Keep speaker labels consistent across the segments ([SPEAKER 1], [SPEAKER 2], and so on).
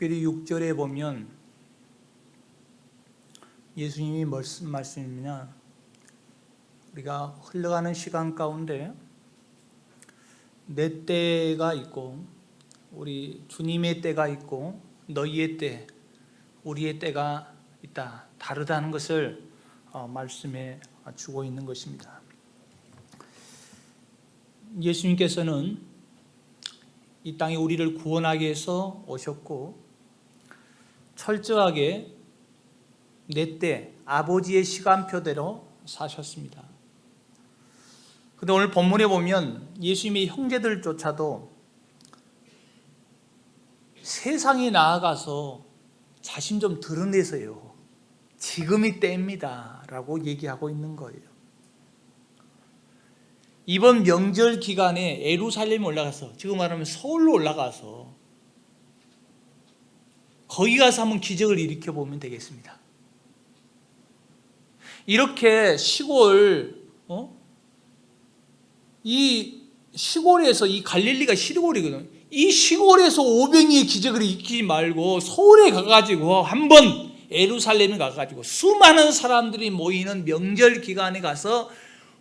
[SPEAKER 1] 특별히 6절에 보면 예수님이 무슨 말씀이냐, 우리가 흘러가는 시간 가운데 내 때가 있고 우리 주님의 때가 있고 너희의 때, 우리의 때가 있다, 다르다는 것을 말씀해 주고 있는 것입니다. 예수님께서는 이 땅에 우리를 구원하기 위해서 오셨고 철저하게 내 때, 아버지의 시간표대로 사셨습니다. 그런데 오늘 본문에 보면 예수님의 형제들조차도 세상에 나아가서 자신 좀 드러내세요. 지금이 때입니다 라고 얘기하고 있는 거예요. 이번 명절 기간에 예루살렘에 올라가서, 지금 말하면 서울로 올라가서 거기 가서 한번 기적을 일으켜 보면 되겠습니다. 이렇게 시골, 이 시골에서, 이 갈릴리가 시골이거든요. 이 시골에서 오병이의 기적을 일으키지 말고 서울에 가가지고 한번 예루살렘에 가가지고 수많은 사람들이 모이는 명절 기간에 가서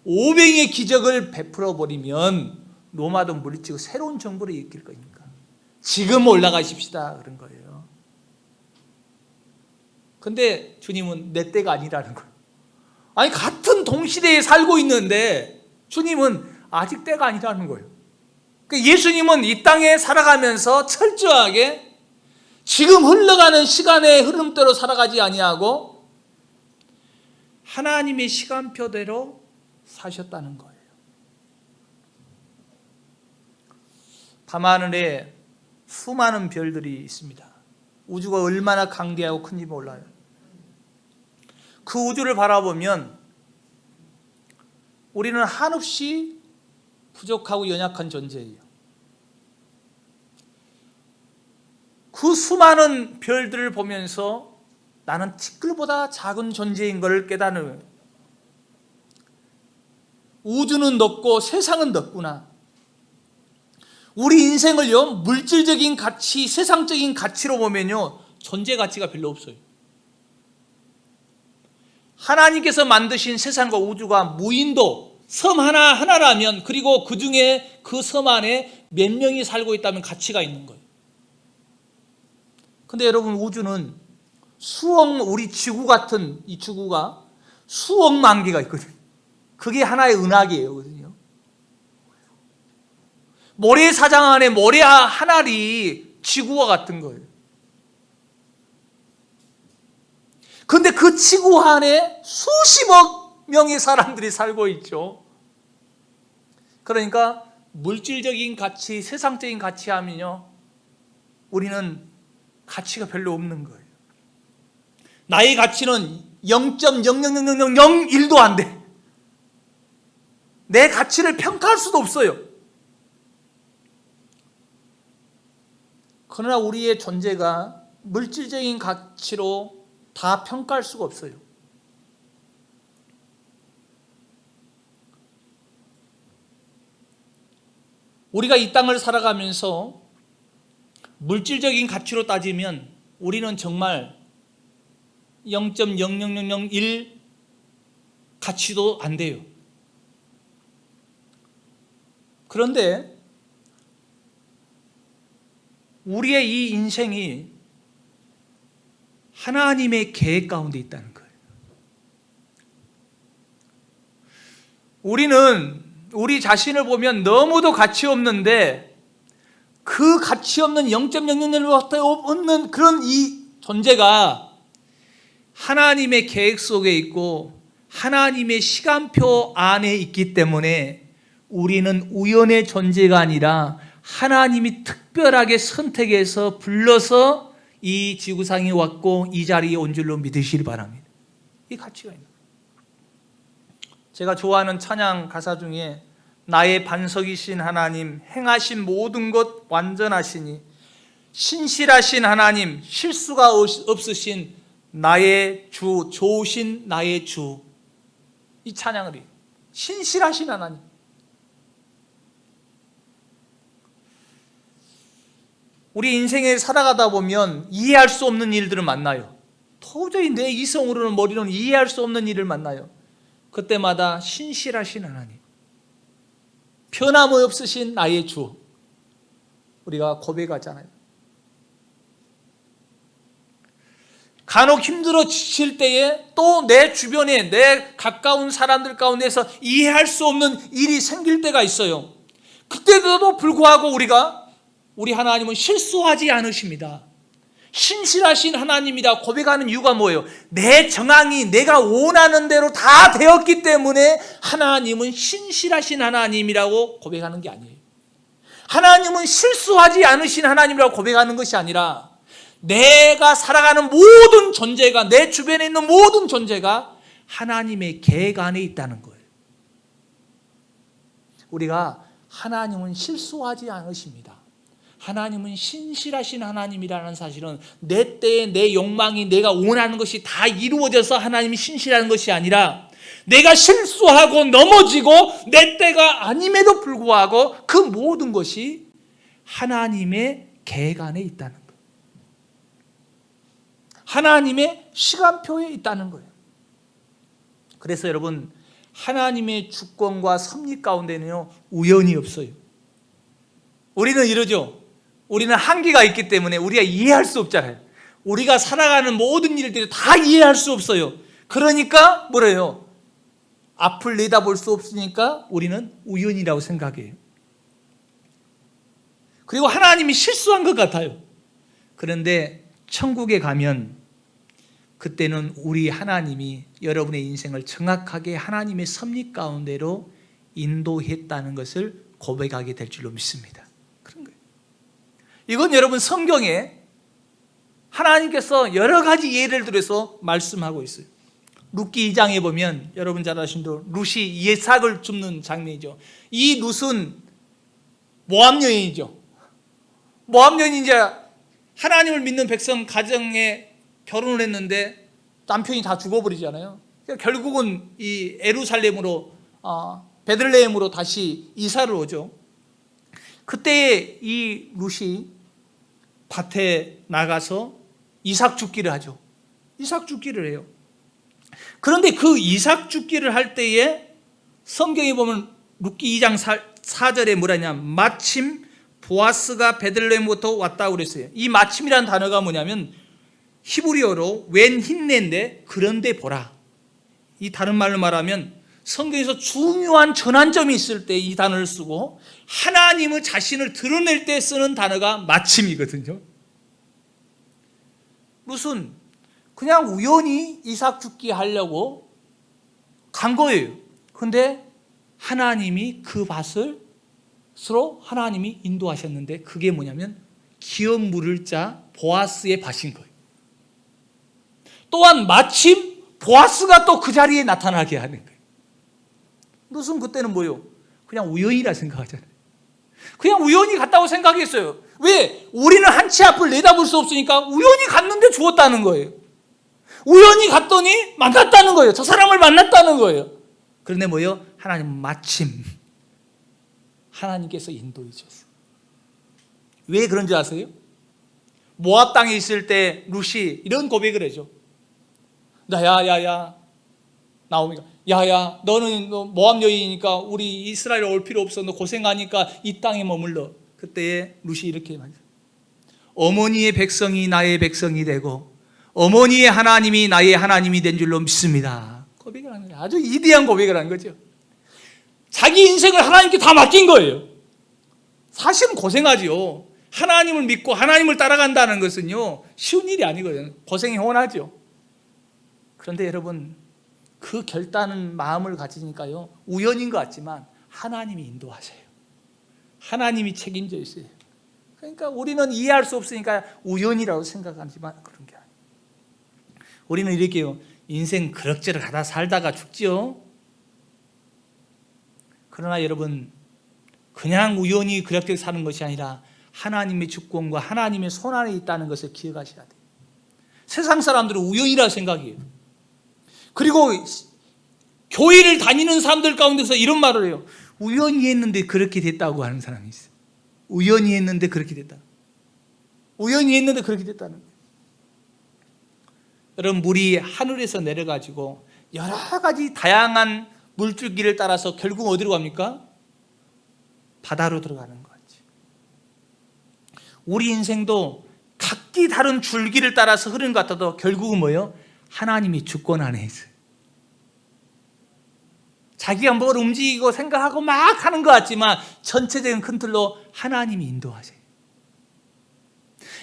[SPEAKER 1] 오병이의 기적을 베풀어 버리면 로마도 물리치고 새로운 정부를 일으킬 거니까 지금 올라가십시다 그런 거예요. 근데 주님은 내 때가 아니라는 거예요. 아니, 같은 동시대에 살고 있는데 주님은 아직 때가 아니라는 거예요. 예수님은 이 땅에 살아가면서 철저하게 지금 흘러가는 시간의 흐름대로 살아가지 아니하고 하나님의 시간표대로 사셨다는 거예요. 밤하늘에 수많은 별들이 있습니다. 우주가 얼마나 강대하고 큰지 몰라요. 그 우주를 바라보면 우리는 한없이 부족하고 연약한 존재예요. 그 수많은 별들을 보면서 나는 티끌보다 작은 존재인 것을 깨닫는, 우주는 넓고 세상은 넓구나. 우리 인생을요, 물질적인 가치, 세상적인 가치로 보면요, 존재 가치가 별로 없어요. 하나님께서 만드신 세상과 우주가 무인도 섬 하나라면, 그리고 그 중에 그 섬 안에 몇 명이 살고 있다면 가치가 있는 거예요. 근데 여러분, 우주는 우리 지구 같은 이 지구가 수억만 개가 있거든요. 그게 하나의 은하계거든요. 모래사장 안에 모래 한 알이 지구와 같은 거예요. 근데 그 지구 안에 수십억 명의 사람들이 살고 있죠. 그러니까 물질적인 가치, 세상적인 가치 하면요, 우리는 가치가 별로 없는 거예요. 나의 가치는 0.00001도 안 돼. 내 가치를 평가할 수도 없어요. 그러나 우리의 존재가 물질적인 가치로 다 평가할 수가 없어요. 우리가 이 땅을 살아가면서 물질적인 가치로 따지면 우리는 정말 0.00001 가치도 안 돼요. 그런데 우리의 이 인생이 하나님의 계획 가운데 있다는 거예요. 우리는 우리 자신을 보면 너무도 가치 없는데, 그 가치 없는 0.001밖에 없는 그런 이 존재가 하나님의 계획 속에 있고 하나님의 시간표 안에 있기 때문에 우리는 우연의 존재가 아니라 하나님이 특별하게 선택해서 불러서 이 지구상에 왔고 이 자리에 온 줄로 믿으시기 바랍니다. 이 가치가 있는 거예요. 제가 좋아하는 찬양 가사 중에 나의 반석이신 하나님, 행하신 모든 것 완전하시니 신실하신 하나님, 실수가 없으신 나의 주, 좋으신 나의 주, 이 찬양을 해요. 신실하신 하나님. 우리 인생에 살아가다 보면 이해할 수 없는 일들을 만나요. 도저히 내 이성으로는 머리로는 이해할 수 없는 일을 만나요. 그때마다 신실하신 하나님, 변함없으신 나의 주, 우리가 고백하잖아요. 간혹 힘들어 지칠 때에 또 내 주변에 내 가까운 사람들 가운데서 이해할 수 없는 일이 생길 때가 있어요. 그때도 불구하고 우리 하나님은 실수하지 않으십니다. 신실하신 하나님이라 고백하는 이유가 뭐예요? 내 정황이 내가 원하는 대로 다 되었기 때문에 하나님은 신실하신 하나님이라고 고백하는 게 아니에요. 하나님은 실수하지 않으신 하나님이라고 고백하는 것이 아니라 내가 살아가는 모든 존재가, 내 주변에 있는 모든 존재가 하나님의 계획 안에 있다는 거예요. 우리가 하나님은 실수하지 않으십니다. 하나님은 신실하신 하나님이라는 사실은 내 때에 내 욕망이 내가 원하는 것이 다 이루어져서 하나님이 신실한 것이 아니라 내가 실수하고 넘어지고 내 때가 아님에도 불구하고 그 모든 것이 하나님의 계획 안에 있다는 거예요. 하나님의 시간표에 있다는 거예요. 그래서 여러분, 하나님의 주권과 섭리 가운데는요, 우연이 없어요. 우리는 이러죠. 우리는 한계가 있기 때문에 우리가 이해할 수 없잖아요. 우리가 살아가는 모든 일들을 다 이해할 수 없어요. 그러니까 뭐래요? 앞을 내다볼 수 없으니까 우리는 우연이라고 생각해요. 그리고 하나님이 실수한 것 같아요. 그런데 천국에 가면 그때는 우리 하나님이 여러분의 인생을 정확하게 하나님의 섭리 가운데로 인도했다는 것을 고백하게 될 줄로 믿습니다. 그런 거예요. 이건 여러분 성경에 하나님께서 여러 가지 예를 들어서 말씀하고 있어요. 룻기 2장에 보면 여러분 잘 아시는 대로 룻이 이삭을 줍는 장면이죠. 이 룻은 모압 여인이죠. 모압 여인이 이제 하나님을 믿는 백성 가정에 결혼을 했는데 남편이 다 죽어버리잖아요. 그러니까 결국은 이 예루살렘으로 베들레헴으로 다시 이사를 오죠. 그때 이 룻이 밭에 나가서 이삭 줍기를 하죠. 이삭 줍기를 해요. 그런데 그 이삭 줍기를 할 때에 성경에 보면 룻기 2장 4절에 뭐라냐, 마침 보아스가 베들레헴부터 왔다고 그랬어요. 이 마침이라는 단어가 뭐냐면 히브리어로 웬 힌네인데 그런데 보라. 이 다른 말로 말하면 성경에서 중요한 전환점이 있을 때 이 단어를 쓰고 하나님의 자신을 드러낼 때 쓰는 단어가 마침이거든요. 무슨 그냥 우연히 이삭 죽기 하려고 간 거예요. 근데 하나님이 그 밭을 서로 하나님이 인도하셨는데 그게 뭐냐면 기업 물을 자 보아스의 밭인 거예요. 또한 마침 보아스가 또 그 자리에 나타나게 하는 거예요. 무슨 그때는 뭐요? 그냥 우연이라 생각하잖아요. 그냥 우연히 갔다고 생각했어요. 왜? 우리는 한치 앞을 내다볼 수 없으니까 우연히 갔는데 죽었다는 거예요. 우연히 갔더니 만났다는 거예요. 저 사람을 만났다는 거예요. 그런데 뭐요? 하나님 마침 하나님께서 인도해 주셨어요. 왜 그런 줄 아세요? 모압 땅에 있을 때 룻이 이런 고백을 해줘. 야야야 나오미가 야야 너는 모압 여인이니까 우리 이스라엘 올 필요 없어. 너 고생하니까 이 땅에 머물러. 그때 룻이 이렇게 말해요. 어머니의 백성이 나의 백성이 되고 어머니의 하나님이 나의 하나님이 된 줄로 믿습니다. 고백을 하는 거예요. 아주 이대한 고백을 하는 거죠. 자기 인생을 하나님께 다 맡긴 거예요. 사실은 고생하죠. 하나님을 믿고 하나님을 따라간다는 것은요 쉬운 일이 아니거든요. 고생이 훤하죠. 그런데 여러분 그 결단은 마음을 가지니까요 우연인 것 같지만 하나님이 인도하세요. 하나님이 책임져 있어요. 그러니까 우리는 이해할 수 없으니까 우연이라고 생각하지만 그런 게 아니에요. 우리는 이렇게요 인생 그럭저럭 하다 살다가 죽지요. 그러나 여러분 그냥 우연히 그럭저럭 사는 것이 아니라 하나님의 주권과 하나님의 손 안에 있다는 것을 기억하셔야 돼요. 세상 사람들은 우연이라 생각해요. 그리고 교회를 다니는 사람들 가운데서 이런 말을 해요. 우연히 했는데 그렇게 됐다고 하는 사람이 있어요. 우연히 했는데 그렇게 됐다. 우연히 했는데 그렇게 됐다는 거예요. 여러분, 물이 하늘에서 내려가지고 여러 가지 다양한 물줄기를 따라서 결국 어디로 갑니까? 바다로 들어가는 거지. 우리 인생도 각기 다른 줄기를 따라서 흐르는 것 같아도 결국은 뭐예요? 하나님이 주권 안에 있어요. 자기가 뭘 움직이고 생각하고 막 하는 것 같지만 전체적인 큰 틀로 하나님이 인도하세요.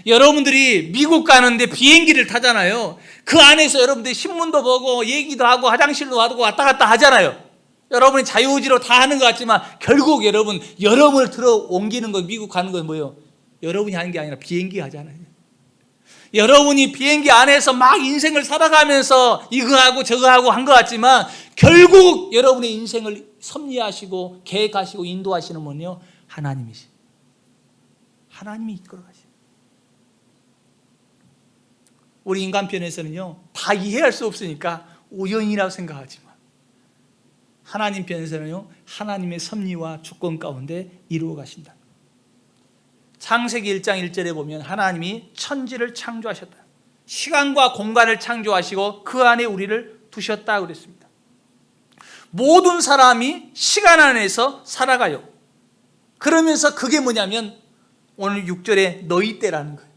[SPEAKER 1] 여러분들이 미국 가는데 비행기를 타잖아요. 그 안에서 여러분들이 신문도 보고 얘기도 하고 화장실도 가고 왔다 갔다 하잖아요. 여러분이 자유의지로 다 하는 것 같지만 결국 여러분을 들어 옮기는 거, 미국 가는 건 뭐예요? 여러분이 하는 게 아니라 비행기 하잖아요. 여러분이 비행기 안에서 막 인생을 살아가면서 이거 하고 저거 하고 한 것 같지만 결국 여러분의 인생을 섭리하시고 계획하시고 인도하시는 분은요, 하나님이시. 하나님이 이끌어 가시죠. 우리 인간편에서는요, 다 이해할 수 없으니까 우연이라고 생각하지만 하나님 편에서는요, 하나님의 섭리와 주권 가운데 이루어 가신다. 창세기 1장 1절에 보면 하나님이 천지를 창조하셨다. 시간과 공간을 창조하시고 그 안에 우리를 두셨다 그랬습니다. 모든 사람이 시간 안에서 살아가요. 그러면서 그게 뭐냐면 오늘 6절에 너희 때라는 거예요.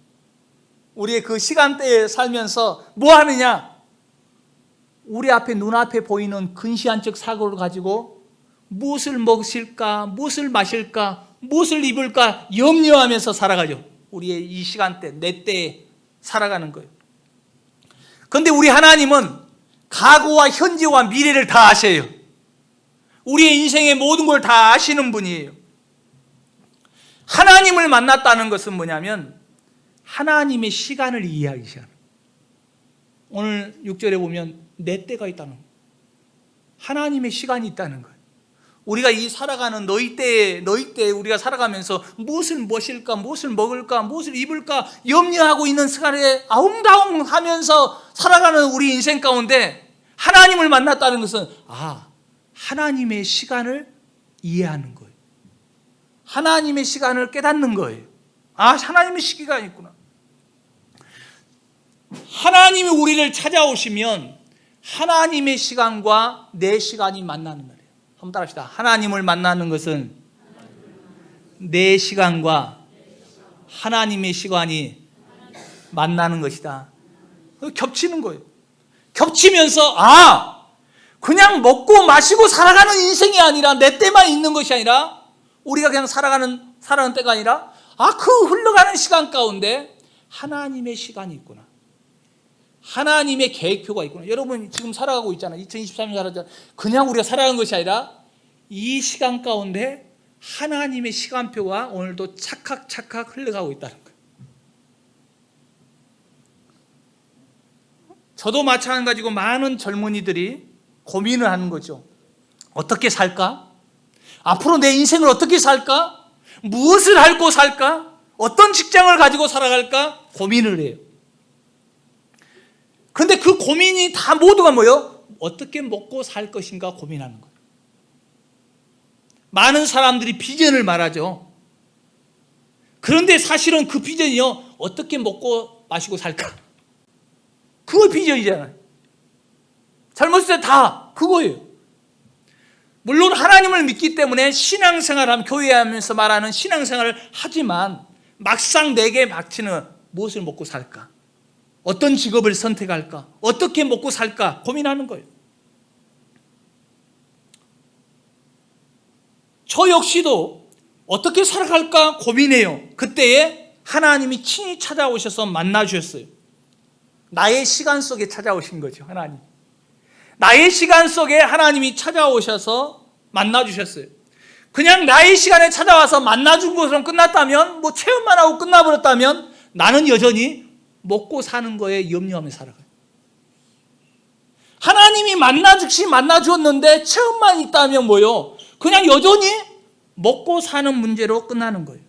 [SPEAKER 1] 우리의 그 시간대에 살면서 뭐 하느냐? 우리 앞에 눈앞에 보이는 근시안적 사고를 가지고 무엇을 먹을까, 무엇을 마실까, 무엇을 입을까 염려하면서 살아가죠. 우리의 이 시간대, 내 때에 살아가는 거예요. 그런데 우리 하나님은 과거와 현재와 미래를 다 아셔요. 우리의 인생의 모든 걸 다 아시는 분이에요. 하나님을 만났다는 것은 뭐냐면 하나님의 시간을 이해하기 시작합니다. 오늘 6절에 보면 내 때가 있다는 거예요. 하나님의 시간이 있다는 거예요. 우리가 이 살아가는 너희 때에 우리가 살아가면서 무엇을 마실까, 무엇을 먹을까, 무엇을 입을까 염려하고 있는 시간에 아웅다웅하면서 살아가는 우리 인생 가운데 하나님을 만났다는 것은 하나님의 시간을 이해하는 거예요. 하나님의 시간을 깨닫는 거예요. 하나님의 시기가 있구나. 하나님이 우리를 찾아오시면 하나님의 시간과 내 시간이 만나는 거예요. 한번 따라합시다. 하나님을 만나는 것은 내 시간과 하나님의 시간이 만나는 것이다. 겹치는 거예요. 겹치면서 그냥 먹고 마시고 살아가는 인생이 아니라 내 때만 있는 것이 아니라 우리가 그냥 살아가는 때가 아니라 그 흘러가는 시간 가운데 하나님의 시간이 있구나. 하나님의 계획표가 있구나. 여러분 지금 살아가고 있잖아요. 2023년 살아가잖아요. 그냥 우리가 살아가는 것이 아니라 이 시간 가운데 하나님의 시간표가 오늘도 착각 흘러가고 있다는 거예요. 저도 마찬가지고 많은 젊은이들이 고민을 하는 거죠. 어떻게 살까? 앞으로 내 인생을 어떻게 살까? 무엇을 하고 살까? 어떤 직장을 가지고 살아갈까? 고민을 해요. 그런데 그 고민이 다 모두가 뭐예요? 어떻게 먹고 살 것인가 고민하는 거예요. 많은 사람들이 비전을 말하죠. 그런데 사실은 그 비전이요, 어떻게 먹고 마시고 살까? 그거 비전이잖아요. 젊었을 때 다 그거예요. 물론 하나님을 믿기 때문에 신앙생활하면 교회하면서 말하는 신앙생활을 하지만 막상 내게 닥치는 무엇을 먹고 살까? 어떤 직업을 선택할까? 어떻게 먹고 살까? 고민하는 거예요. 저 역시도 어떻게 살아갈까 고민해요. 그때에 하나님이 친히 찾아오셔서 만나주셨어요. 나의 시간 속에 찾아오신 거죠. 하나님. 나의 시간 속에 하나님이 찾아오셔서 만나주셨어요. 그냥 나의 시간에 찾아와서 만나준 것으로 끝났다면, 체험만 하고 끝나버렸다면 나는 여전히 먹고 사는 거에 염려하며 살아가요. 하나님이 만나주었는데 체험만 있다면 뭐요? 그냥 여전히 먹고 사는 문제로 끝나는 거예요.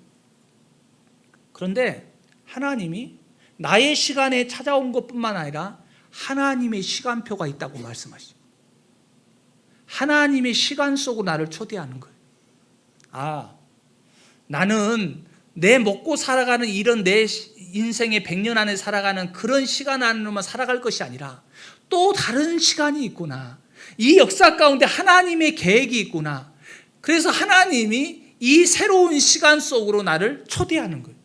[SPEAKER 1] 그런데 하나님이 나의 시간에 찾아온 것뿐만 아니라 하나님의 시간표가 있다고 말씀하시죠. 하나님의 시간 속으로 나를 초대하는 거예요. 나는 내 먹고 살아가는 이런 내 인생의 100년 안에 살아가는 그런 시간 안으로만 살아갈 것이 아니라 또 다른 시간이 있구나. 이 역사 가운데 하나님의 계획이 있구나. 그래서 하나님이 이 새로운 시간 속으로 나를 초대하는 거예요.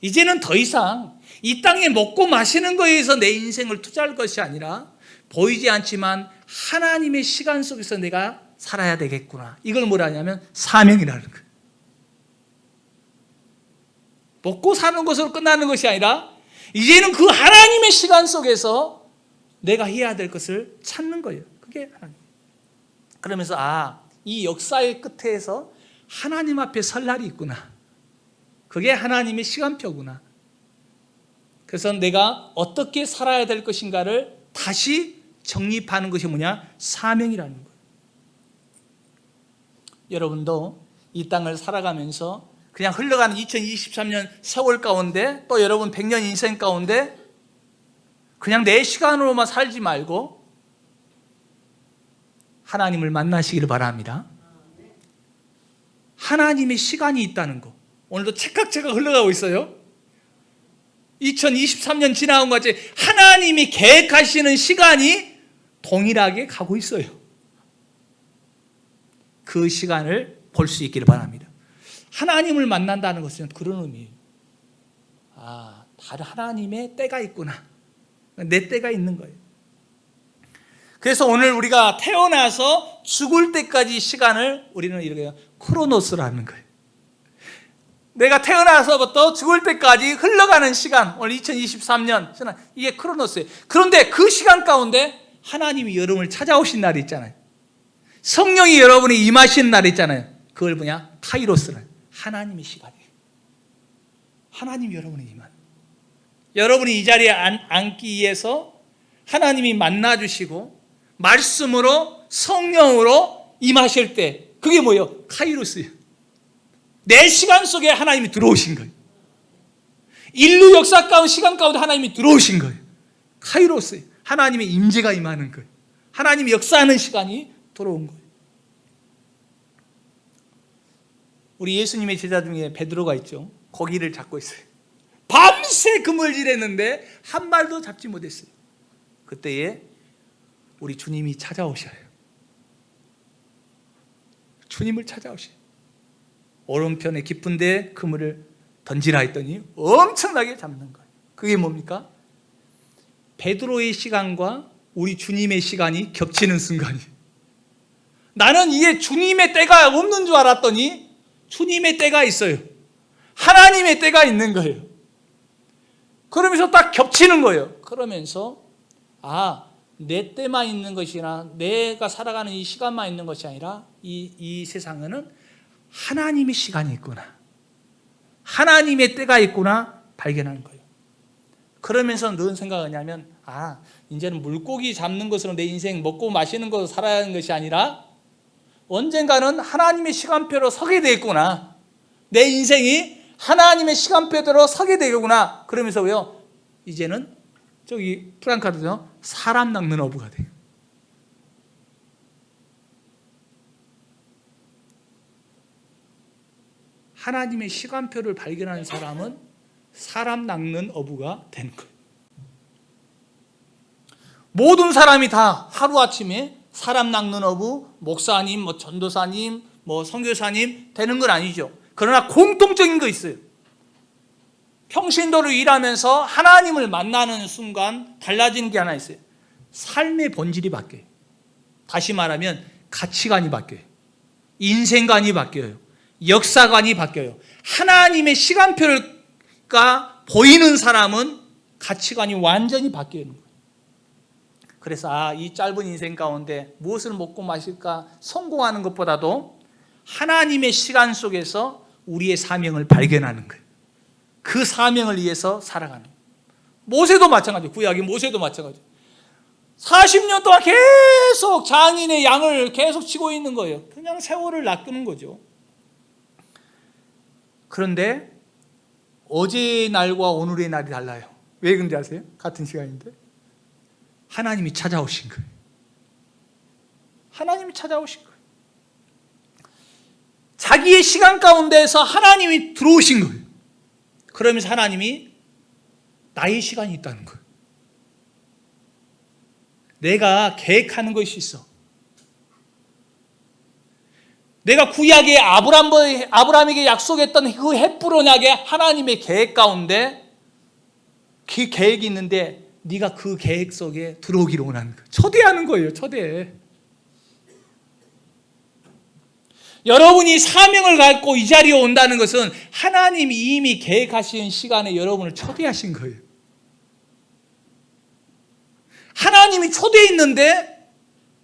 [SPEAKER 1] 이제는 더 이상 이 땅에 먹고 마시는 거에 의해서 내 인생을 투자할 것이 아니라 보이지 않지만 하나님의 시간 속에서 내가 살아야 되겠구나. 이걸 뭐라 하냐면 사명이라는 거예요. 먹고 사는 것으로 끝나는 것이 아니라 이제는 그 하나님의 시간 속에서 내가 해야 될 것을 찾는 거예요. 그게 하나님. 그러면서 이 역사의 끝에서 하나님 앞에 설 날이 있구나. 그게 하나님의 시간표구나. 그래서 내가 어떻게 살아야 될 것인가를 다시 정립하는 것이 뭐냐? 사명이라는 거예요. 여러분도 이 땅을 살아가면서 그냥 흘러가는 2023년 세월 가운데 또 여러분 100년 인생 가운데 그냥 내 시간으로만 살지 말고 하나님을 만나시기를 바랍니다. 하나님의 시간이 있다는 거. 오늘도 찰칵찰칵 흘러가고 있어요. 2023년 지나온 것 같이 하나님이 계획하시는 시간이 동일하게 가고 있어요. 그 시간을 볼 수 있기를 바랍니다. 하나님을 만난다는 것은 그런 의미예요. 다른 하나님의 때가 있구나. 내 때가 있는 거예요. 그래서 오늘 우리가 태어나서 죽을 때까지 시간을 우리는 이렇게 해요. 크로노스라는 거예요. 내가 태어나서부터 죽을 때까지 흘러가는 시간, 오늘 2023년 이게 크로노스예요. 그런데 그 시간 가운데 하나님이 여러분을 찾아오신 날이 있잖아요. 성령이 여러분이 임하신 날이 있잖아요. 그걸 뭐냐? 카이로스는 하나님의 시간이에요. 하나님이 여러분이 임한. 여러분이 이 자리에 앉기 위해서 하나님이 만나주시고 말씀으로 성령으로 임하실 때 그게 뭐예요? 카이로스예요. 내 시간 속에 하나님이 들어오신 거예요. 인류 역사 가운데 시간 가운데 하나님이 들어오신 거예요. 카이로스예요. 하나님의 임재가 임하는 거예요. 하나님이 역사하는 시간이 들어온 거예요. 우리 예수님의 제자 중에 베드로가 있죠. 고기를 잡고 있어요. 밤새 그물질했는데 한 마리도 잡지 못했어요. 그때에 우리 주님이 찾아오셔요. 주님을 찾아오셔요. 오른편에 깊은데 그물을 던지라 했더니 엄청나게 잡는 거예요. 그게 뭡니까? 베드로의 시간과 우리 주님의 시간이 겹치는 순간이에요. 나는 이게 주님의 때가 없는 줄 알았더니 주님의 때가 있어요. 하나님의 때가 있는 거예요. 그러면서 딱 겹치는 거예요. 그러면서 내 때만 있는 것이나 내가 살아가는 이 시간만 있는 것이 아니라 이 세상에는 하나님의 시간이 있구나. 하나님의 때가 있구나 발견하는 거예요. 그러면서 늘 생각하냐면 이제는 물고기 잡는 것으로 내 인생 먹고 마시는 것으로 살아야 하는 것이 아니라 언젠가는 하나님의 시간표로 서게 되겠구나. 내 인생이 하나님의 시간표대로 서게 되겠구나. 그러면서 왜요? 이제는 저기 프랑카드죠. 사람 낚는 어부가 돼요. 하나님의 시간표를 발견하는 사람은 사람 낚는 어부가 되는 거예요. 모든 사람이 다 하루아침에 사람 낚는 어부, 목사님, 전도사님, 선교사님 되는 건 아니죠. 그러나 공통적인 거 있어요. 평신도로 일하면서 하나님을 만나는 순간 달라지는 게 하나 있어요. 삶의 본질이 바뀌어요. 다시 말하면 가치관이 바뀌어요. 인생관이 바뀌어요. 역사관이 바뀌어요. 하나님의 시간표가 보이는 사람은 가치관이 완전히 바뀌는 거예요. 그래서 이 짧은 인생 가운데 무엇을 먹고 마실까 성공하는 것보다도 하나님의 시간 속에서 우리의 사명을 발견하는 거예요. 그 사명을 위해서 살아가는 거예요. 모세도 마찬가지예요. 구약의 모세도 마찬가지예요. 40년 동안 계속 장인의 양을 계속 치고 있는 거예요. 그냥 세월을 낚는 거죠. 그런데 어제의 날과 오늘의 날이 달라요. 왜 그런지 아세요? 같은 시간인데 하나님이 찾아오신 거예요. 하나님이 찾아오신 거예요. 자기의 시간 가운데서 하나님이 들어오신 거예요. 그러면서 하나님이 나의 시간이 있다는 거예요. 내가 계획하는 것이 있어. 내가 구약에 아브라함에게 약속했던 그 햇불 언약의 하나님의 계획 가운데 그 계획이 있는데 네가 그 계획 속에 들어오기를 원하는 거예요. 초대하는 거예요. 초대. 여러분이 사명을 갖고 이 자리에 온다는 것은 하나님이 이미 계획하신 시간에 여러분을 초대하신 거예요. 하나님이 초대해 있는데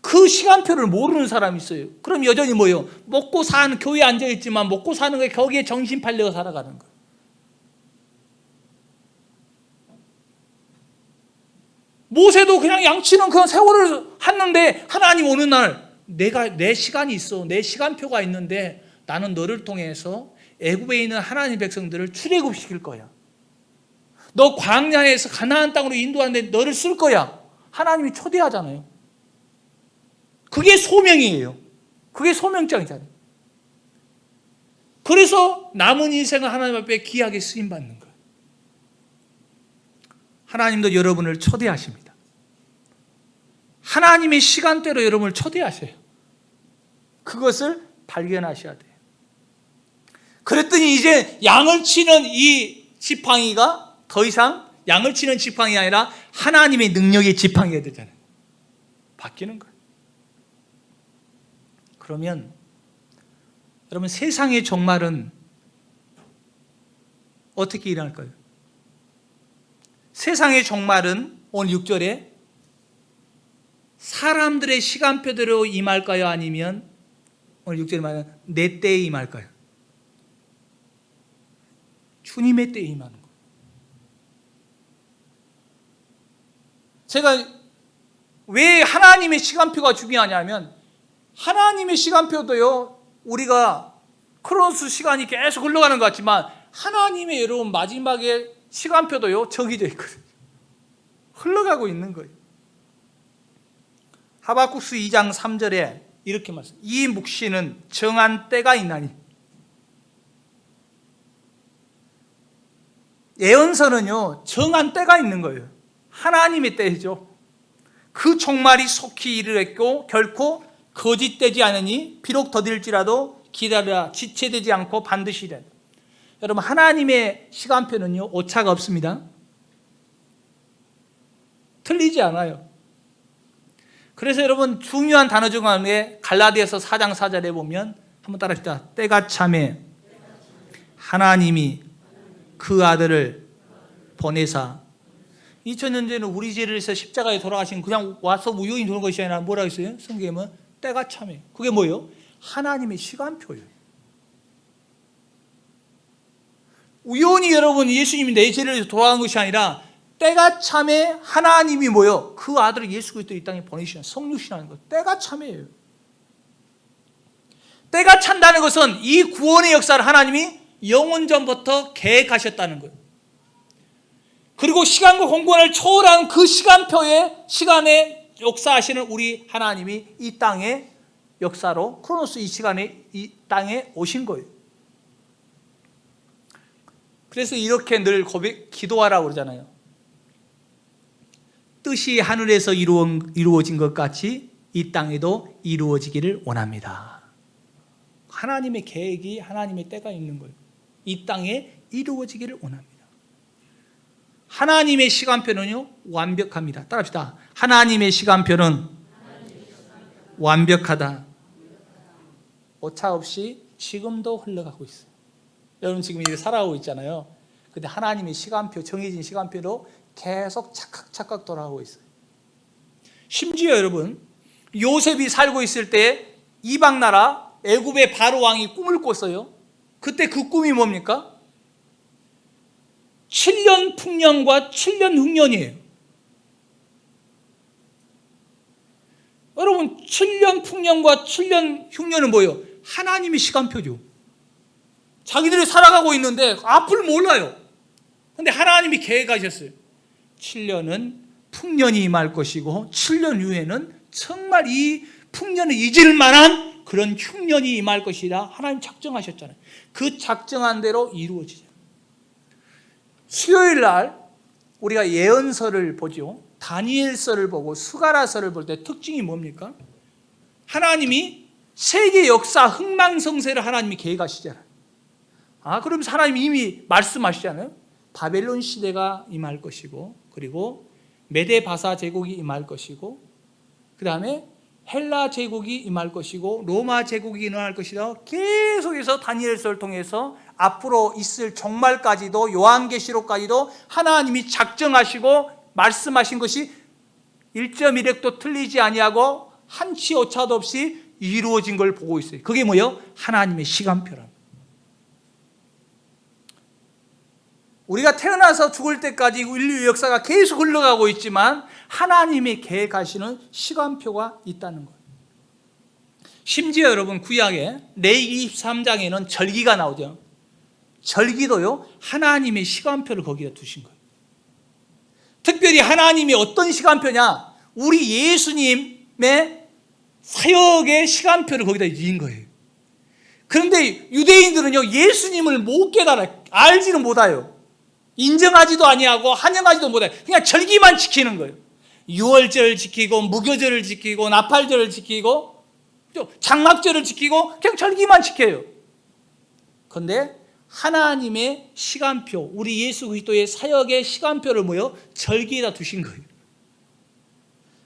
[SPEAKER 1] 그 시간표를 모르는 사람이 있어요. 그럼 여전히 뭐예요? 먹고 사는, 교회에 앉아있지만 먹고 사는 거에 거기에 정신 팔려서 살아가는 거예요. 모세도 그냥 양치는 그런 세월을 했는데 하나님 어느 날 내 시간이 있어. 내 시간표가 있는데 나는 너를 통해서 애굽에 있는 하나님 백성들을 출애굽시킬 거야. 너 광야에서 가나안 땅으로 인도하는데 너를 쓸 거야. 하나님이 초대하잖아요. 그게 소명이에요. 그게 소명장이잖아요. 그래서 남은 인생을 하나님 앞에 귀하게 쓰임받는 거예요. 하나님도 여러분을 초대하십니다. 하나님의 시간대로 여러분을 초대하셔요. 그것을 발견하셔야 돼요. 그랬더니 이제 양을 치는 이 지팡이가 더 이상 양을 치는 지팡이가 아니라 하나님의 능력의 지팡이가 되잖아요. 바뀌는 거예요. 그러면 여러분 세상의 종말은 어떻게 일어날까요? 세상의 종말은 오늘 6절에 사람들의 시간표대로 임할까요? 아니면 오늘 6절에 말하는 내 때에 임할까요? 주님의 때에 임하는 거예요. 제가 왜 하나님의 시간표가 중요하냐면 하나님의 시간표도요, 우리가 크로노스 시간이 계속 흘러가는 것 같지만 하나님의 여러분 마지막에 시간표도요 정해져 있거든요. 흘러가고 있는 거예요. 하박국스 2장 3절에 이렇게 말씀. 이 묵시는 정한 때가 있나니. 예언서는요 정한 때가 있는 거예요. 하나님의 때죠. 그 종말이 속히 이르렀고 결코 거짓되지 않으니 비록 더딜지라도 기다려라. 지체되지 않고 반드시 이래. 여러분 하나님의 시간표는요 오차가 없습니다. 틀리지 않아요. 그래서 여러분 중요한 단어 중 하나에 갈라디아서 4장 4절에 보면 한번 따라합시다. 때가 참에 하나님이 그 아들을 보내사 2000년 전에 우리 죄를 위해서 십자가에 돌아가신 그냥 와서 우연히 도는 것이 아니라 뭐라고 했어요? 성경에는 때가 참에. 그게 뭐예요? 하나님의 시간표예요. 우연히 여러분 예수님이 내 죄를 위해서 돌아간 것이 아니라 때가 참에 하나님이 뭐예요? 그 아들을 예수 그리스도 이 땅에 보내시는 성육신하는 것. 때가 참에예요. 때가 찬다는 것은 이 구원의 역사를 하나님이 영원 전부터 계획하셨다는 거예요. 그리고 시간과 공간을 초월한 그 시간표의 시간에 역사하시는 우리 하나님이 이 땅의 역사로 크로노스 이 시간에 이 땅에 오신 거예요. 그래서 이렇게 늘 기도하라고 그러잖아요. 뜻이 하늘에서 이루어진 것 같이 이 땅에도 이루어지기를 원합니다. 하나님의 계획이 하나님의 때가 있는 거예요. 이 땅에 이루어지기를 원합니다. 하나님의 시간표는요 완벽합니다. 따라합시다. 하나님의 시간표는 완벽하다. 오차 없이 지금도 흘러가고 있어요. 여러분 지금 이렇게 살아가고 있잖아요. 근데 하나님의 시간표, 정해진 시간표로 계속 착각 돌아가고 있어요. 심지어 여러분 요셉이 살고 있을 때 이방 나라 애굽의 바로 왕이 꿈을 꿨어요. 그때 그 꿈이 뭡니까? 7년 풍년과 7년 흉년이에요. 여러분 7년 풍년과 7년 흉년은 뭐예요? 하나님의 시간표죠. 자기들이 살아가고 있는데 앞을 몰라요. 그런데 하나님이 계획하셨어요. 7년은 풍년이 임할 것이고 7년 후에는 정말 이 풍년을 잊을 만한 그런 흉년이 임할 것이라 하나님 작정하셨잖아요. 그 작정한 대로 이루어지죠. 수요일 날 우리가 예언서를 보죠. 다니엘서를 보고 스가랴서를 볼 때 특징이 뭡니까? 하나님이 세계 역사 흥망성쇠를 하나님이 계획하시잖아요. 그럼 하나님이 이미 말씀하시잖아요. 바벨론 시대가 임할 것이고, 그리고 메데 바사 제국이 임할 것이고, 그 다음에 헬라 제국이 임할 것이고, 로마 제국이 임할 것이다. 계속해서 다니엘서를 통해서 앞으로 있을 종말까지도, 요한계시록까지도 하나님이 작정하시고 말씀하신 것이 1.1획도 틀리지 아니하고 한치 오차도 없이 이루어진 걸 보고 있어요. 그게 뭐예요? 하나님의 시간표랍니다. 우리가 태어나서 죽을 때까지 인류 역사가 계속 흘러가고 있지만 하나님이 계획하시는 시간표가 있다는 거예요. 심지어 여러분 구약에 레위기 23장에는 절기가 나오죠. 절기도요 하나님의 시간표를 거기다 두신 거예요. 특별히 하나님이 어떤 시간표냐? 우리 예수님의 사역의 시간표를 거기다 이은 거예요. 그런데 유대인들은요 예수님을 못 깨달아요. 알지는 못해요. 인정하지도 아니하고 환영하지도 못해요. 그냥 절기만 지키는 거예요. 유월절을 지키고 무교절을 지키고 나팔절을 지키고 장막절을 지키고 그냥 절기만 지켜요. 그런데 하나님의 시간표, 우리 예수 그리스도의 사역의 시간표를 뭐요? 절기에다 두신 거예요.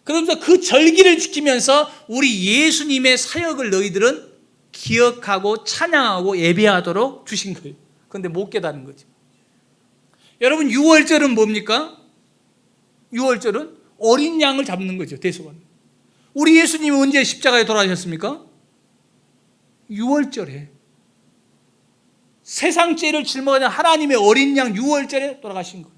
[SPEAKER 1] 그러면서 그 절기를 지키면서 우리 예수님의 사역을 너희들은 기억하고 찬양하고 예배하도록 주신 거예요. 그런데 못 깨닫는 거죠. 여러분 유월절은 뭡니까? 유월절은 어린 양을 잡는 거죠. 대속원. 우리 예수님이 언제 십자가에 돌아가셨습니까? 유월절에. 세상 죄를 짊어진 하나님의 어린 양 유월절에 돌아가신 거예요.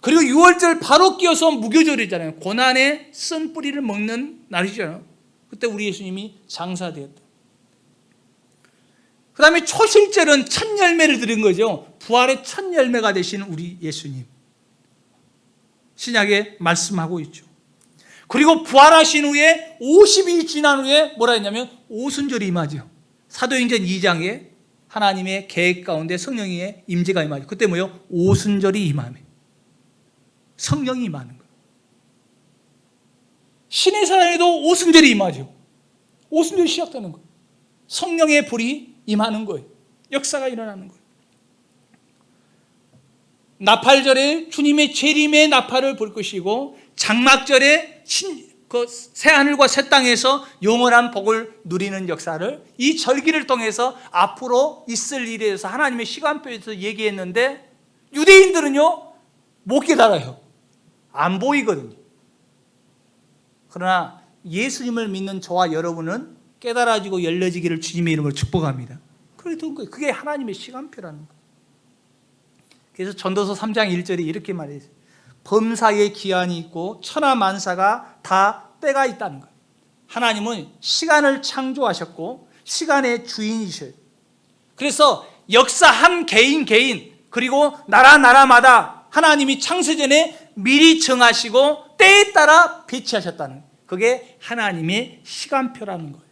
[SPEAKER 1] 그리고 유월절 바로 끼어서 무교절이잖아요. 고난의 쓴 뿌리를 먹는 날이잖아요. 그때 우리 예수님이 장사되었다. 그 다음에 초실절은 첫 열매를 드린 거죠. 부활의 첫 열매가 되신 우리 예수님. 신약에 말씀하고 있죠. 그리고 부활하신 후에 50일 지난 후에 뭐라 했냐면 오순절이 임하죠. 사도행전 2장에 하나님의 계획 가운데 성령의 임재가 임하죠. 그때 뭐요? 오순절이 임하며 성령이 임하는 거예요. 신의 사랑에도 오순절이 임하죠. 오순절이 시작되는 거예요. 성령의 불이 임하는 거예요. 역사가 일어나는 거예요. 나팔절에 주님의 재림의 나팔을 불 것이고 장막절에 새 하늘과 새 땅에서 영원한 복을 누리는 역사를 이 절기를 통해서 앞으로 있을 일에 대해서 하나님의 시간표에서 얘기했는데 유대인들은요 못 깨달아요. 안 보이거든요. 그러나 예수님을 믿는 저와 여러분은 깨달아지고 열려지기를 주님의 이름으로 축복합니다. 그게 하나님의 시간표라는 거예요. 그래서 전도서 3장 1절에 이렇게 말해요. 범사에 기한이 있고 천하만사가 다 때가 있다는 거예요. 하나님은 시간을 창조하셨고 시간의 주인이셔요. 그래서 역사 한 개인 그리고 나라마다 하나님이 창세전에 미리 정하시고 때에 따라 배치하셨다는 거예요. 그게 하나님의 시간표라는 거예요.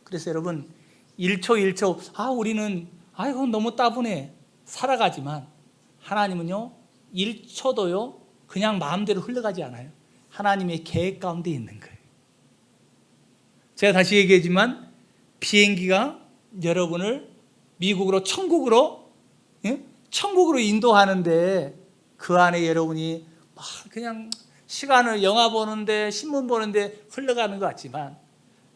[SPEAKER 1] 그래서 여러분 1초 우리는 아이고 너무 따분해 살아가지만 하나님은요 1초도요 그냥 마음대로 흘러가지 않아요. 하나님의 계획 가운데 있는 거예요. 제가 다시 얘기하지만 비행기가 여러분을 미국으로 천국으로 인도하는데 그 안에 여러분이 막 그냥 시간을 영화 보는데 신문 보는데 흘러가는 것 같지만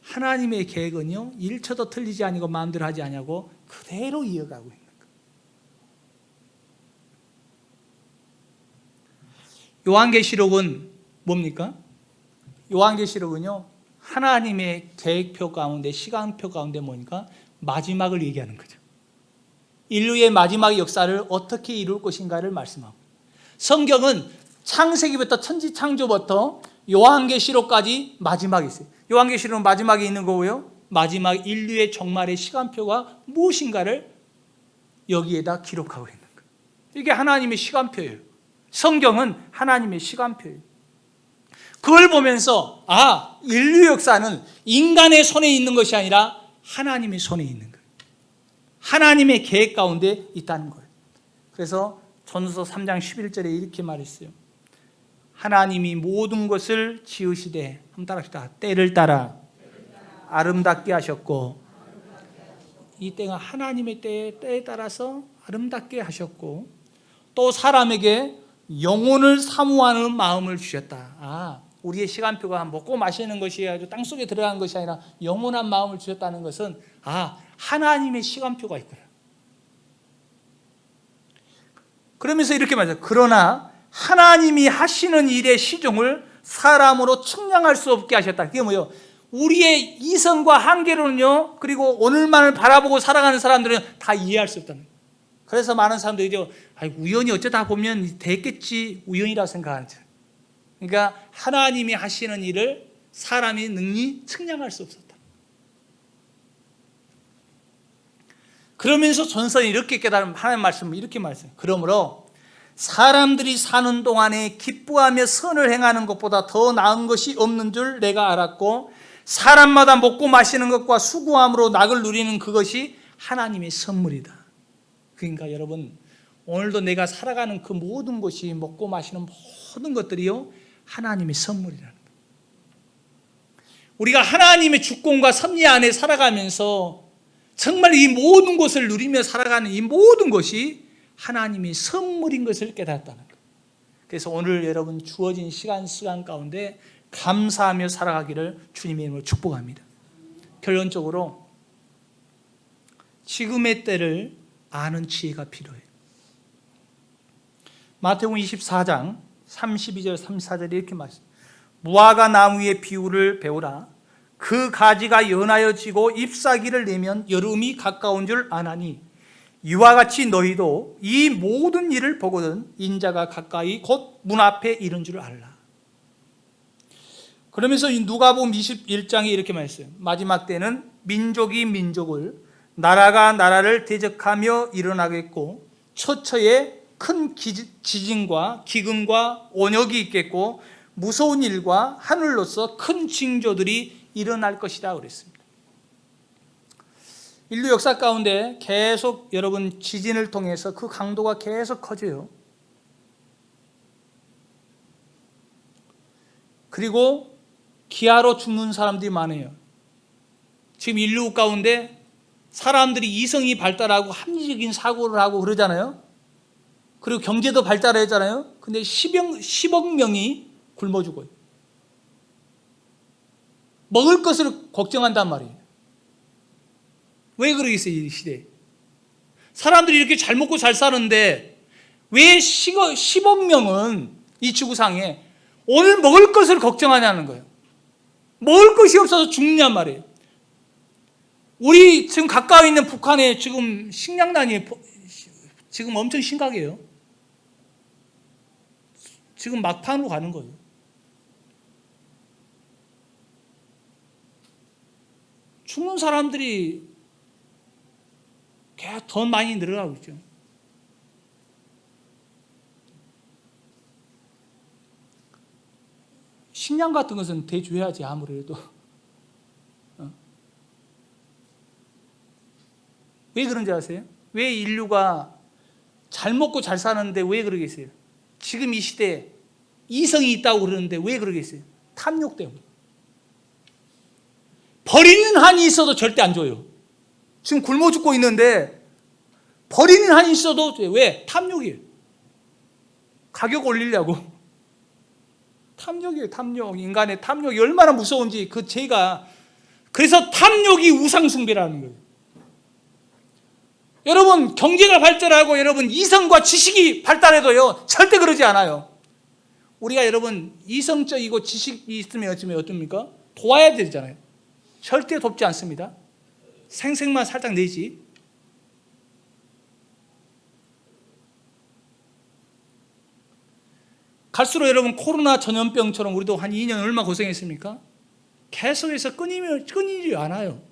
[SPEAKER 1] 하나님의 계획은요 1초도 틀리지 아니고 마음대로 하지 아니하고 그대로 이어가고 있는 거예요. 요한계시록은 뭡니까? 요한계시록은요 하나님의 계획표 가운데 시간표 가운데 뭐니까 마지막을 얘기하는 거죠. 인류의 마지막 역사를 어떻게 이룰 것인가를 말씀하고 성경은 창세기부터 천지창조부터 요한계시록까지 마지막이 있어요. 요한계시록은 마지막에 있는 거고요. 마지막 인류의 종말의 시간표가 무엇인가를 여기에다 기록하고 있는 거예요. 이게 하나님의 시간표예요. 성경은 하나님의 시간표예요. 그걸 보면서 인류 역사는 인간의 손에 있는 것이 아니라 하나님의 손에 있는 거예요. 하나님의 계획 가운데 있다는 거예요. 그래서 전서 3장 11절에 이렇게 말했어요. 하나님이 모든 것을 지으시되, 한번 따라합시다. 때를 따라 아름답게 하셨고, 이 때가 하나님의 때에 따라서 아름답게 하셨고, 또 사람에게 영혼을 사모하는 마음을 주셨다. 우리의 시간표가 먹고 마시는 것이 아주 땅속에 들어간 것이 아니라 영원한 마음을 주셨다는 것은 하나님의 시간표가 있구나. 그러면서 이렇게 말해요. 그러나 하나님이 하시는 일의 시종을 사람으로 측량할 수 없게 하셨다. 그게 뭐예요? 우리의 이성과 한계로는요, 그리고 오늘만을 바라보고 살아가는 사람들은 다 이해할 수 없다는 거예요. 그래서 많은 사람들이 우연히 어쩌다 보면 됐겠지, 우연이라고 생각하죠. 그러니까 하나님이 하시는 일을 사람이 능히 측량할 수 없었다. 그러면서 전서는 이렇게 깨달은 하나님 말씀을 이렇게 말씀해요. 그러므로 사람들이 사는 동안에 기뻐하며 선을 행하는 것보다 더 나은 것이 없는 줄 내가 알았고, 사람마다 먹고 마시는 것과 수고함으로 낙을 누리는 그것이 하나님의 선물이다. 그러니까 여러분, 오늘도 내가 살아가는 그 모든 것이, 먹고 마시는 모든 것들이요, 하나님의 선물이라는 거예요. 우리가 하나님의 주권과 섭리 안에 살아가면서 정말 이 모든 것을 누리며 살아가는 이 모든 것이 하나님의 선물인 것을 깨닫다는 거예요. 그래서 오늘 여러분 주어진 시간 가운데 감사하며 살아가기를 주님의 이름으로 축복합니다. 결론적으로 지금의 때를 아는 지혜가 필요해요. 마태복음 24장 32절 34절에 이렇게 말씀합니다. 무화과 나무의 비유를 배우라. 그 가지가 연하여 지고 잎사귀를 내면 여름이 가까운 줄 아나니, 이와 같이 너희도 이 모든 일을 보거든 인자가 가까이 곧 문 앞에 이른 줄 알라. 그러면서 누가복음 21장에 이렇게 말했어요. 마지막 때는 민족이 민족을, 나라가 나라를 대적하며 일어나겠고, 처처에 큰 지진과 기근과 온역이 있겠고, 무서운 일과 하늘로서 큰 징조들이 일어날 것이다 그랬습니다. 인류 역사 가운데 계속 여러분 지진을 통해서 그 강도가 계속 커져요. 그리고 기아로 죽는 사람들이 많아요. 지금 인류 가운데 사람들이 이성이 발달하고 합리적인 사고를 하고 그러잖아요. 그리고 경제도 발달했잖아요. 근데 10억 명이 굶어 죽어요. 먹을 것을 걱정한단 말이에요. 왜 그러겠어요, 이 시대에? 사람들이 이렇게 잘 먹고 잘 사는데 왜 10억 명은 이 지구상에 오늘 먹을 것을 걱정하냐는 거예요. 먹을 것이 없어서 죽느냐 말이에요. 우리 지금 가까이 있는 북한에 지금 식량난이 지금 엄청 심각해요. 지금 막판으로 가는 거예요. 죽는 사람들이 계속 더 많이 늘어나고 있죠. 식량 같은 것은 대주해야지 아무래도. 왜 그런지 아세요? 왜 인류가 잘 먹고 잘 사는데 왜 그러겠어요? 지금 이 시대에 이성이 있다고 그러는데 왜 그러겠어요? 탐욕 때문에. 버리는 한이 있어도 절대 안 줘요. 지금 굶어 죽고 있는데 버리는 한이 있어도 왜? 탐욕이에요. 가격 올리려고. 탐욕이에요. 탐욕. 인간의 탐욕이 얼마나 무서운지 그 죄가. 그래서 탐욕이 우상숭배라는 거예요. 여러분 경제가 발달하고 여러분 이성과 지식이 발달해도요 절대 그러지 않아요. 우리가 여러분 이성적이고 지식이 있으면 어떻습니까? 도와야 되잖아요. 절대 돕지 않습니다. 생색만 살짝 내지. 갈수록 여러분 코로나 전염병처럼 우리도 한 2년 얼마 고생했습니까? 계속해서 끊이지 않아요.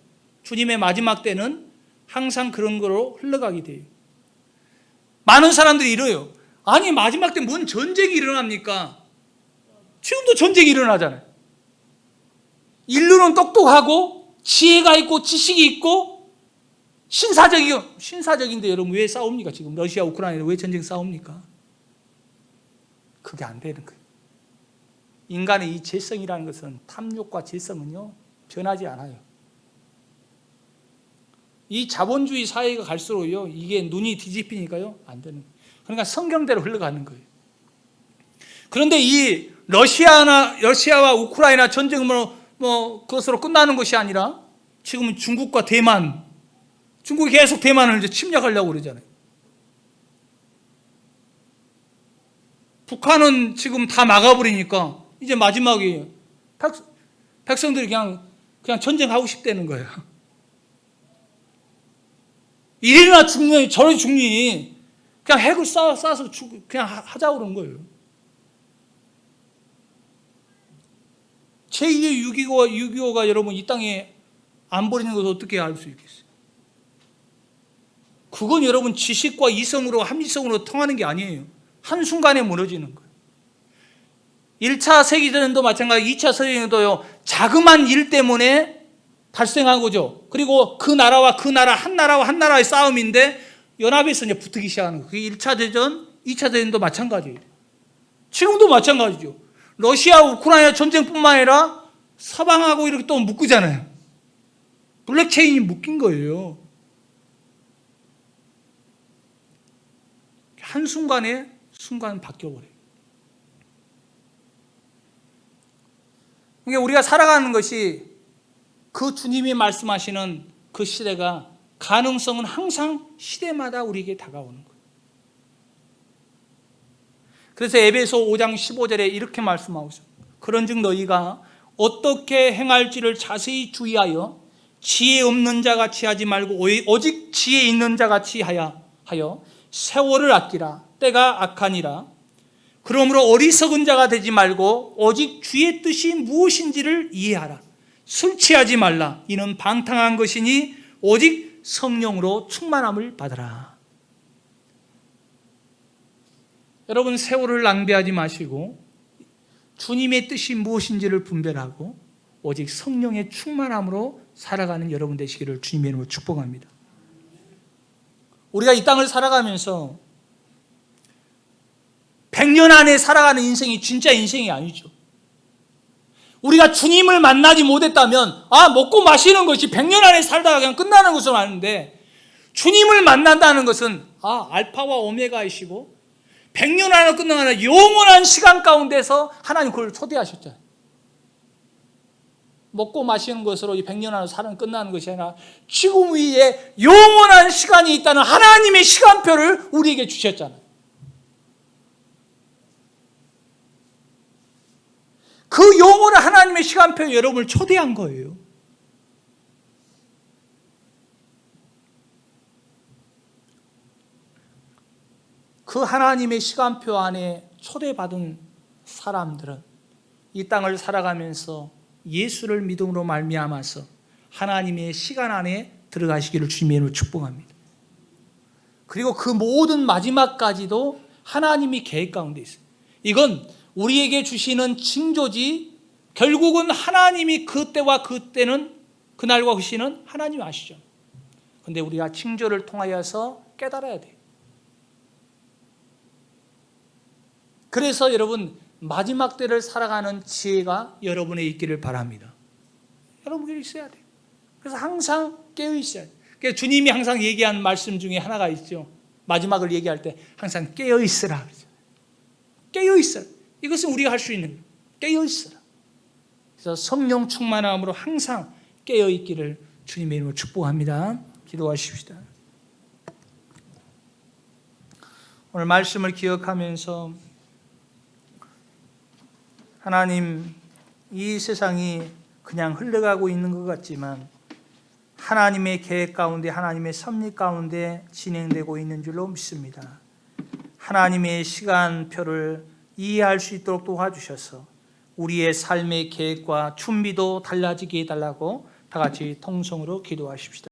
[SPEAKER 1] 주님의 마지막 때는 항상 그런 거로 흘러가게 돼요. 많은 사람들이 이래요. 아니 마지막 때 뭔 전쟁이 일어납니까? 지금도 전쟁이 일어나잖아요. 인류는 똑똑하고 지혜가 있고 지식이 있고 신사적인데 여러분 왜 싸웁니까? 지금 러시아 우크라이나 왜 전쟁 싸웁니까? 그게 안 되는 거예요. 인간의 이 죄성이라는 것은, 탐욕과 죄성은요 변하지 않아요. 이 자본주의 사회가 갈수록요 이게 눈이 뒤집히니까요 안 되는 거예요. 그러니까 성경대로 흘러가는 거예요. 그런데 이 러시아와 우크라이나 전쟁으로 그것으로 끝나는 것이 아니라 지금은 중국과 대만, 중국이 계속 대만을 이제 침략하려고 그러잖아요. 북한은 지금 다 막아버리니까 이제 마지막이에요. 백성들이 그냥 전쟁하고 싶다는 거예요. 이래나 죽니 저래 죽니 그냥 핵을 쏴서 그냥 하자고 그런 거예요. 제2의 6.25가 여러분 이 땅에 안 버리는 것을 어떻게 알 수 있겠어요? 그건 여러분 지식과 이성으로 합리성으로 통하는 게 아니에요. 한순간에 무너지는 거예요. 1차 세계대전도 마찬가지, 2차 세계대전도요 자그만 일 때문에 발생한 거죠. 그리고 그 나라와 그 나라, 한 나라와 한 나라의 싸움인데 연합해서 이제 붙기 시작하는 거예요. 그게 1차 대전, 2차 대전도 마찬가지예요. 지금도 마찬가지죠. 러시아 우크라이나 전쟁뿐만 아니라 서방하고 이렇게 또 묶이잖아요. 블랙체인이 묶인 거예요. 한순간에 바뀌어버려요. 그러니까 우리가 살아가는 것이 그 주님이 말씀하시는 그 시대가 가능성은 항상 시대마다 우리에게 다가오는 거예요. 그래서 에베소 5장 15절에 이렇게 말씀하고 있어요. 그런즉 너희가 어떻게 행할지를 자세히 주의하여 지혜 없는 자같이 하지 말고 오직 지혜 있는 자같이 하여 세월을 아끼라. 때가 악하니라. 그러므로 어리석은 자가 되지 말고 오직 주의 뜻이 무엇인지를 이해하라. 술 취하지 말라. 이는 방탕한 것이니 오직 성령으로 충만함을 받으라. 여러분 세월을 낭비하지 마시고 주님의 뜻이 무엇인지를 분별하고 오직 성령의 충만함으로 살아가는 여러분 되시기를 주님의 이름으로 축복합니다. 우리가 이 땅을 살아가면서 100년 안에 살아가는 인생이 진짜 인생이 아니죠. 우리가 주님을 만나지 못했다면 먹고 마시는 것이 100년 안에 살다가 그냥 끝나는 것은 아는데, 주님을 만난다는 것은 알파와 오메가이시고 100년 안에 끝나는 영원한 시간 가운데서 하나님 그걸 초대하셨잖아요. 먹고 마시는 것으로 이 100년 안에 사는 끝나는 것이 아니라 지금 위에 영원한 시간이 있다는 하나님의 시간표를 우리에게 주셨잖아요. 그 영원한 하나님의 시간표에 여러분을 초대한 거예요. 그 하나님의 시간표 안에 초대받은 사람들은 이 땅을 살아가면서 예수를 믿음으로 말미암아서 하나님의 시간 안에 들어가시기를 주님의 이름으로 축복합니다. 그리고 그 모든 마지막까지도 하나님이 계획 가운데 있어요. 이건 우리에게 주시는 징조지, 결국은 하나님이 그때와 그때는 그날과 그 시는 하나님이 아시죠. 그런데 우리가 징조를 통하여서 깨달아야 돼요. 그래서 여러분 마지막 때를 살아가는 지혜가 여러분에 있기를 바랍니다. 여러분에게 있어야 돼요. 그래서 항상 깨어 있어야 돼요. 그러니까 주님이 항상 얘기한 말씀 중에 하나가 있죠. 마지막을 얘기할 때 항상 깨어 있으라. 깨어 있어라. 이것은 우리가 할 수 있는 거예요. 깨어 있어라. 그래서 성령 충만함으로 항상 깨어 있기를 주님의 이름으로 축복합니다. 기도하십시다. 오늘 말씀을 기억하면서 하나님, 이 세상이 그냥 흘러가고 있는 것 같지만 하나님의 계획 가운데, 하나님의 섭리 가운데 진행되고 있는 줄로 믿습니다. 하나님의 시간표를 이해할 수 있도록 도와주셔서 우리의 삶의 계획과 준비도 달라지게 해달라고 다 같이 통성으로 기도하십시다.